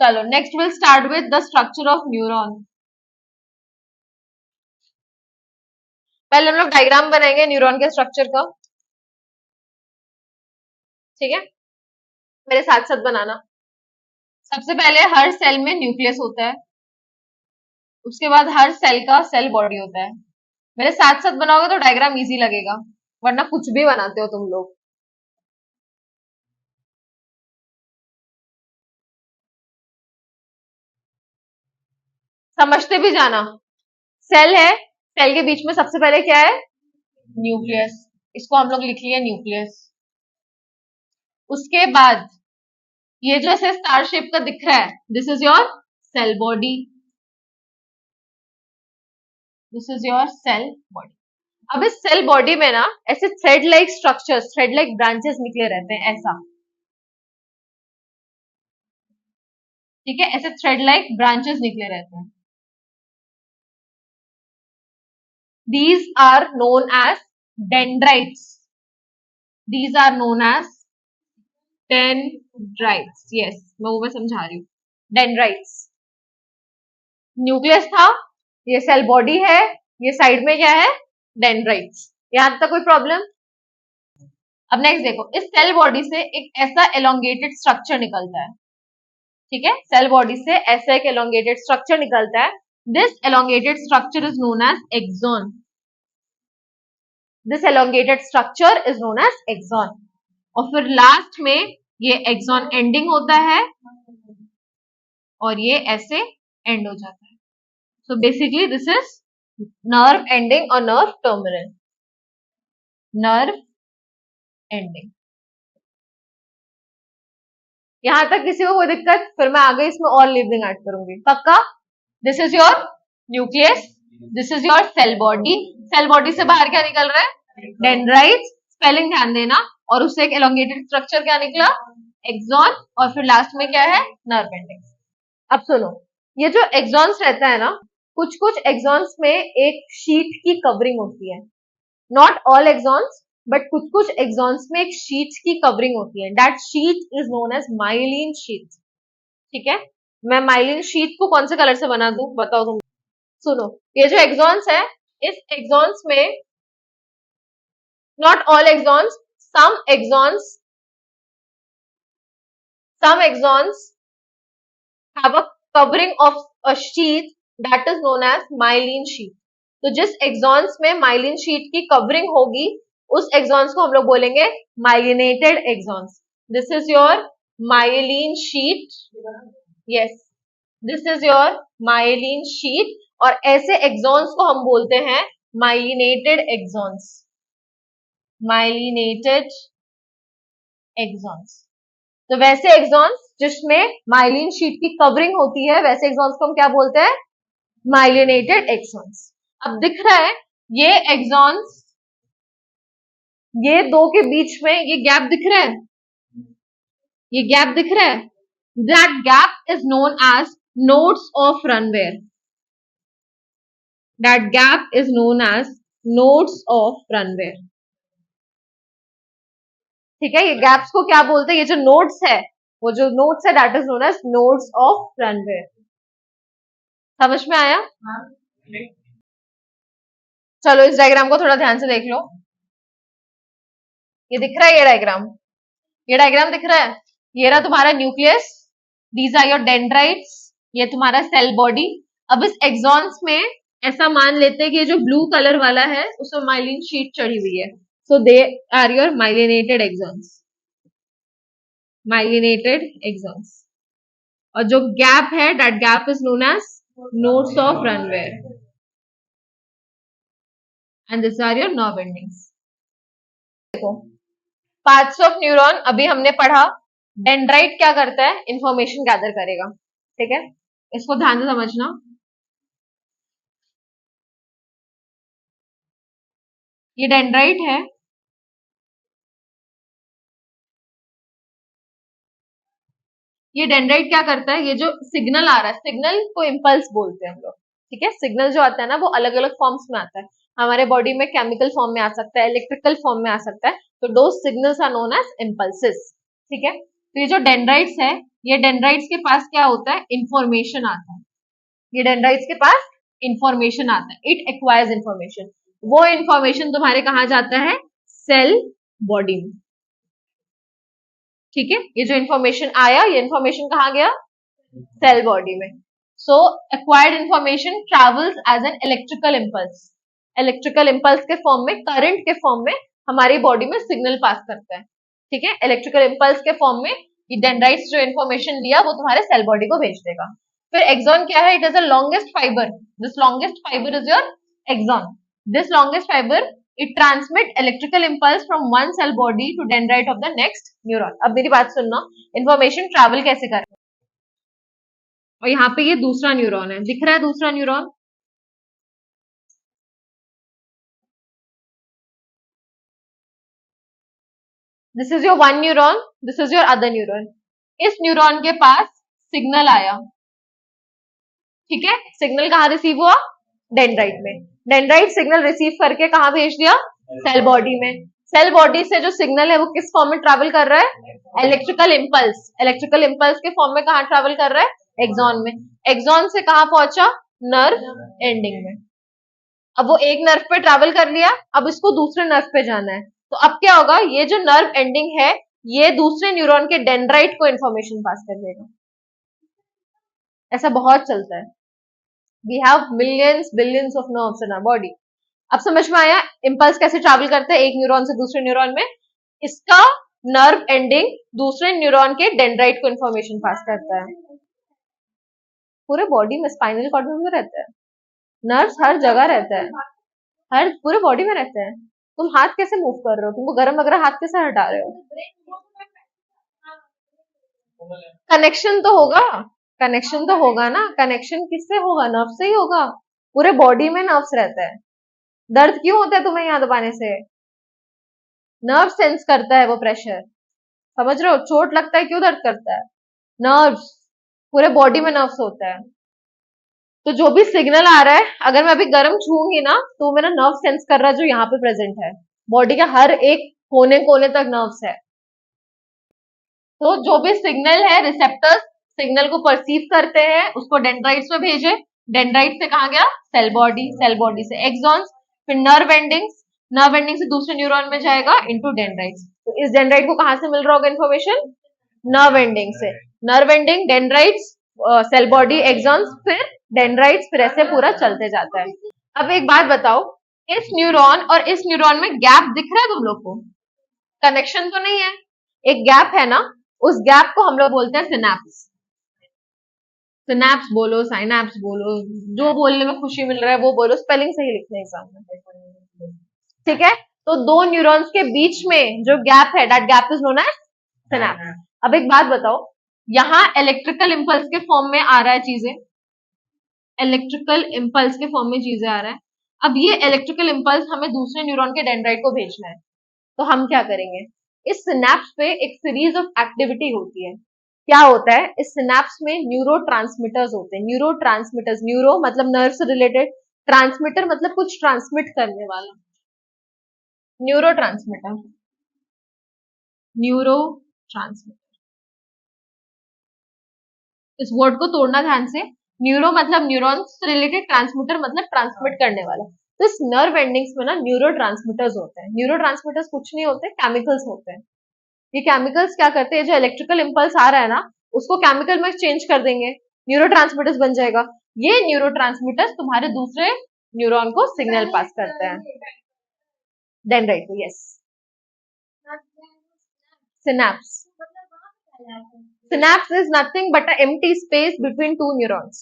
चलो next will start with the structure of neuron. पहले हम लोग डायग्राम बनाएंगे न्यूरॉन के स्ट्रक्चर का, ठीक है, मेरे साथ साथ बनाना। सबसे पहले हर सेल में न्यूक्लियस होता है, उसके बाद हर सेल का सेल बॉडी होता है। मेरे साथ साथ बनाओगे तो डायग्राम इजी लगेगा, वरना कुछ भी बनाते हो तुम लोग। समझते भी जाना। सेल है, सेल के बीच में सबसे पहले क्या है, न्यूक्लियस। इसको हम लोग लिख लिए न्यूक्लियस। उसके बाद ये जो ऐसे स्टार शेप का दिख रहा है, this is your cell body, this is your cell body. अब इस सेल बॉडी में ना ऐसे thread like structures, thread like branches निकले रहते हैं, ऐसा, ठीक है, ऐसे थ्रेड लाइक ब्रांचेस निकले रहते हैं। These are known as dendrites. These are known as dendrites. Yes, मैं वो समझा रही हूँ, dendrites। न्यूक्लियस था, ये सेल बॉडी है, ये साइड में क्या है, डेंड्राइट्स। यहां तक कोई प्रॉब्लम? अब नेक्स्ट देखो, इस सेल बॉडी से एक ऐसा एलोंगेटेड स्ट्रक्चर निकलता है, ठीक है, सेल बॉडी से ऐसा एक एलोंगेटेड स्ट्रक्चर निकलता है। This elongated structure is known as axon. This elongated structure is known as axon. और फिर लास्ट में ये एक्सॉन एंडिंग होता है और ये ऐसे एंड हो जाता है। So basically this is nerve ending और नर्व टर्मिनल, नर्व एंडिंग। यहां तक किसी को कोई दिक्कत? फिर मैं आगे इसमें और लेबलिंग ऐड करूंगी, पक्का? This is your nucleus, this is your cell body. Cell body से बाहर क्या निकल रहा है, डेंड्राइट्स, स्पेलिंग ध्यान देना। और उससे एक एलोंगेटेड स्ट्रक्चर क्या निकला, एक्सॉन। और फिर लास्ट में क्या है, नर्व एंडिंग। अब सुनो, ये जो एक्सॉन्स रहता है ना, कुछ कुछ एक्सॉन्स में एक शीट की कवरिंग होती है, नॉट ऑल एक्सॉन्स, बट कुछ कुछ एक्सॉन्स में एक शीट की कवरिंग होती है। That sheath is known as myelin sheath, ठीक है। मैं माइलिन शीट को कौन से कलर से बना दूं, बताओ तुम। सुनो, ये जो एक्सॉन्स है, इस एक्सॉन्स में not all axons, some axons, some axons have a covering of a sheath that is known as myelin sheath. तो जिस एक्सॉन्स में माइलिन शीट की कवरिंग होगी, उस एक्सॉन्स को हम लोग बोलेंगे myelinated axons. This is your myelin sheath, yes, this is your myelin sheath. और ऐसे एक्सॉन्स को हम बोलते हैं माइलिनेटेड एक्सॉन्स, माइलिनेटेड एक्सॉन्स। तो वैसे एक्सॉन्स जिसमें माइलिन शीट की कवरिंग होती है, वैसे एक्सॉन्स को हम क्या बोलते हैं, माइलिनेटेड एक्सॉन्स। अब दिख रहा है ये एक्सॉन्स, ये दो के बीच में ये गैप दिख रहा है, ये गैप दिख रहा है, that gap is known as nodes of Ranvier, that gap is known as nodes of Ranvier, ठीक है। ये गैप्स को क्या बोलते हैं, ये जो नोड्स है, वो जो नोड्स है that is known as nodes of Ranvier. समझ में आया? चलो इस डायग्राम को थोड़ा ध्यान से देख लो। ये दिख रहा है, ये डायग्राम, ये डायग्राम दिख रहा है, ये रहा तुम्हारा nucleus, these are your dendrites, ये तुम्हारा सेल बॉडी। अब इस एक्सॉन्स में ऐसा मान लेते हैं कि ये जो ब्लू कलर वाला है उसमें माइलिन शीट चढ़ी हुई है, so they are your myelinated axons, myelinated axons. और जो गैप है that gap is known as nodes of Ranvier, and this are your nerve endings. देखो, पार्ट्स ऑफ न्यूरॉन अभी हमने पढ़ा। डेंड्राइट क्या करता है, इंफॉर्मेशन गैदर करेगा, ठीक है, इसको ध्यान से समझना। ये डेंड्राइट है, ये डेंड्राइट क्या करता है, ये जो सिग्नल आ रहा है, सिग्नल को इम्पल्स बोलते हैं हम लोग, ठीक है। सिग्नल जो आता है ना वो अलग अलग फॉर्म्स में आता है, हमारे बॉडी में केमिकल फॉर्म में आ सकता है, इलेक्ट्रिकल फॉर्म में आ सकता है, तो those signals are known as impulses, ठीक है। तो ये जो डेंड्राइट्स है, ये डेंड्राइट्स के पास क्या होता है, इंफॉर्मेशन आता है। ये डेंड्राइट्स के पास इंफॉर्मेशन आता है, इट एक्वायर्स इंफॉर्मेशन। वो इंफॉर्मेशन तुम्हारे कहाँ जाता है, सेल बॉडी में। ठीक है, ये जो इंफॉर्मेशन आया, ये इंफॉर्मेशन कहाँ गया, सेल बॉडी में। So acquired information travels as an electrical impulse. Electrical impulse के फॉर्म में, करंट के फॉर्म में हमारी बॉडी में सिग्नल पास करता है। ठीक है, इलेक्ट्रिकल इम्पल्स के फॉर्म में ये डेंड्राइट्स जो इन्फॉर्मेशन लिया वो तुम्हारे सेल बॉडी को भेज देगा। फिर एक्सॉन क्या है, it is the longest fibre, this longest fibre is your axon. This longest fibre it transmit electrical impulse from one cell body to dendrite of the next neuron. अब मेरी बात सुनना, इन्फॉर्मेशन ट्रैवल कैसे कर, और यहाँ पे ये दूसरा न्यूरॉन है, दिख रहा है दूसरा neuron, this is your one neuron, this is your other neuron. इस न्यूरॉन के पास सिग्नल आया, ठीक है, सिग्नल कहाँ रिसीव हुआ, डेंड्राइट में। डेंड्राइट सिग्नल रिसीव करके कहाँ भेज दिया, सेल बॉडी में। सेल बॉडी से जो सिग्नल है वो किस फॉर्म में ट्रैवल कर रहा है, इलेक्ट्रिकल इम्पल्स। इलेक्ट्रिकल इम्पल्स के फॉर्म में कहाँ ट्रैवल कर रहा है, एक्सॉन में। एक्सॉन से कहाँ पहुंचा, नर्व एंडिंग में। अब वो एक नर्व पे ट्रैवल कर लिया, अब इसको दूसरे नर्व पे जाना है, तो अब क्या होगा, ये जो नर्व एंडिंग है ये दूसरे न्यूरॉन के डेंड्राइट को इन्फॉर्मेशन पास कर देगा। ऐसा बहुत चलता है। We have millions billions of nerves in our body. अब समझ में आया इम्पल्स कैसे ट्रैवल करते हैं एक न्यूरॉन से दूसरे न्यूरॉन में। इसका नर्व एंडिंग दूसरे न्यूरॉन के डेंड्राइट को इन्फॉर्मेशन पास करता है। पूरे बॉडी में, स्पाइनल कॉर्ड में रहता है, नर्व्स हर जगह रहता है, हर पूरे बॉडी में रहता है। तुम हाथ कैसे मूव कर रहे हो, तुमको गर्म लग रहा है, हाथ कैसे हटा रहे हो, कनेक्शन तो होगा, कनेक्शन तो होगा ना। कनेक्शन किससे होगा, नर्व से ही होगा। पूरे बॉडी में नर्व्स रहता है। दर्द क्यों होता है तुम्हें यहाँ दबाने से, नर्व सेंस करता है वो प्रेशर, समझ रहे हो, चोट लगता है क्यों दर्द करता है, नर्व्स, पूरे बॉडी में नर्व्स होता है। तो जो भी सिग्नल आ रहा है, अगर मैं अभी गर्म छूंगी ना तो मेरा नर्व सेंस कर रहा है जो यहाँ पे प्रेजेंट है, बॉडी के हर एक कोने कोने तक नर्व्स है। तो जो भी सिग्नल है, रिसेप्टर्स सिग्नल को परसीव करते हैं, उसको डेंड्राइट्स में भेजे, डेंड्राइट से कहा गया सेल बॉडी, सेल बॉडी से एक्सॉन्स, फिर नर्व एंडिंग्स, नर्व एंडिंग से दूसरे न्यूरॉन में जाएगा इनटू डेंड्राइट्स। तो इस डेंड्राइट को कहां से मिल रहा होगा इन्फॉर्मेशन, नर्व एंडिंग से। Nerve ending, dendrites, cell body, axons, फिर डेंड्राइट्स, फिर ऐसे पूरा चलते जाता है। अब एक बात बताओ, इस न्यूरॉन और इस न्यूरॉन में गैप दिख रहा है तुम लोग को, कनेक्शन तो नहीं है, एक गैप है ना, उस गैप को हम लोग बोलते हैं सिनैप्स। सिनैप्स बोलो, साइनैप्स बोलो, जो बोलने में खुशी मिल रहा है वो बोलो, स्पेलिंग सही लिखना है एग्जाम में, ठीक है। तो दो न्यूरॉन्स के बीच में जो गैप है, that gap is known as synapse. अब एक बात बताओ, यहाँ इलेक्ट्रिकल इम्पल्स के फॉर्म में आ रहा है चीजें, इलेक्ट्रिकल इम्पल्स के फॉर्म में चीजें आ रहा है। अब ये इलेक्ट्रिकल इम्पल्स हमें दूसरे न्यूरॉन के डेंड्राइट को भेजना है, तो हम क्या करेंगे, इस सिनैप्स पे एक सीरीज ऑफ एक्टिविटी होती है। क्या होता है, इस सिनैप्स में न्यूरोट्रांसमीटर्स होते हैं। न्यूरोट्रांसमीटर्स, न्यूरो मतलब नर्व से रिलेटेड, ट्रांसमीटर मतलब कुछ ट्रांसमिट करने वाला, न्यूरोट्रांसमीटर, न्यूरोट्रांसमीटर। इस वर्ड को तोड़ना ध्यान से, न्यूरो मतलब न्यूरॉन से रिलेटेड, ट्रांसमीटर मतलब ट्रांसमिट करने वाला। तो इस नर्व एंडिंग्स में ना न्यूरोट्रांसमीटर्स होते हैं। न्यूरोट्रांसमीटर्स कुछ नहीं होते, केमिकल्स होते हैं। ये केमिकल्स क्या करते हैं, जो इलेक्ट्रिकल इम्पल्स आ रहा है ना उसको केमिकल में चेंज कर देंगे, न्यूरोट्रांसमीटर्स बन जाएगा। ये न्यूरोट्रांसमीटर्स तुम्हारे दूसरे न्यूरॉन को सिग्नल पास करते हैं, डेंड्राइट को, yes. Synapse, synapse is nothing but an empty space between two neurons.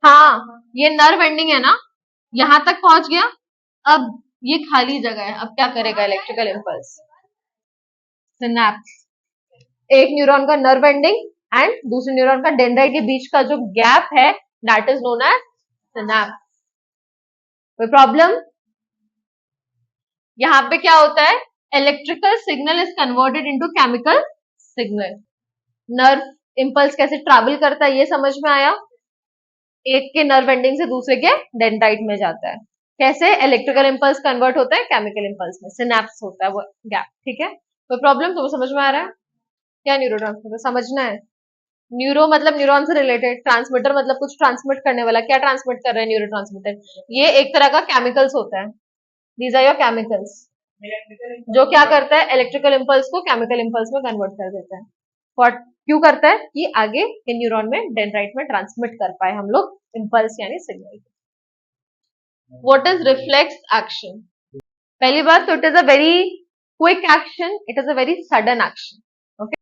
हाँ, ये नर्व एंडिंग है ना, यहां तक पहुंच गया, अब ये खाली जगह है, अब क्या करेगा इलेक्ट्रिकल इम्पल्स, सिनैप्स, एक न्यूरॉन का नर्व एंडिंग एंड दूसरे न्यूरॉन का डेंड्राइट के बीच का जो गैप है, that is known as synapse. कोई प्रॉब्लम, यहाँ पे क्या होता है, electrical signal is converted into chemical signal. Nerve impulse कैसे ट्रैवल करता है ये समझ में आया, एक के नर्व एंडिंग से दूसरे के डेंड्राइट में जाता है। कैसे इलेक्ट्रिकल इम्पल्स कन्वर्ट होता है केमिकल इम्पल्स में, सिनैप्स होता है वो गैप, ठीक है। कोई प्रॉब्लम? तुम्हें समझ में आ रहा है क्या न्यूरोट्रांसमीटर समझना है? न्यूरो मतलब न्यूरॉन से रिलेटेड, ट्रांसमीटर मतलब कुछ ट्रांसमिट करने वाला, क्या ट्रांसमिट कर रहे हैं न्यूरो ट्रांसमीटर? ये एक तरह का केमिकल्स होता है, दीज आर योर केमिकल्स, जो क्या करता है इलेक्ट्रिकल इंपल्स को केमिकल इंपल्स में कन्वर्ट कर देता है। व्हाट क्यों करता है? कि आगे इन न्यूरॉन में डेंड्राइट में ट्रांसमिट कर पाए हम लोग इंपल्स यानी signal. What is reflex action? पहली बात तो it is a very quick action, it is a very sudden action.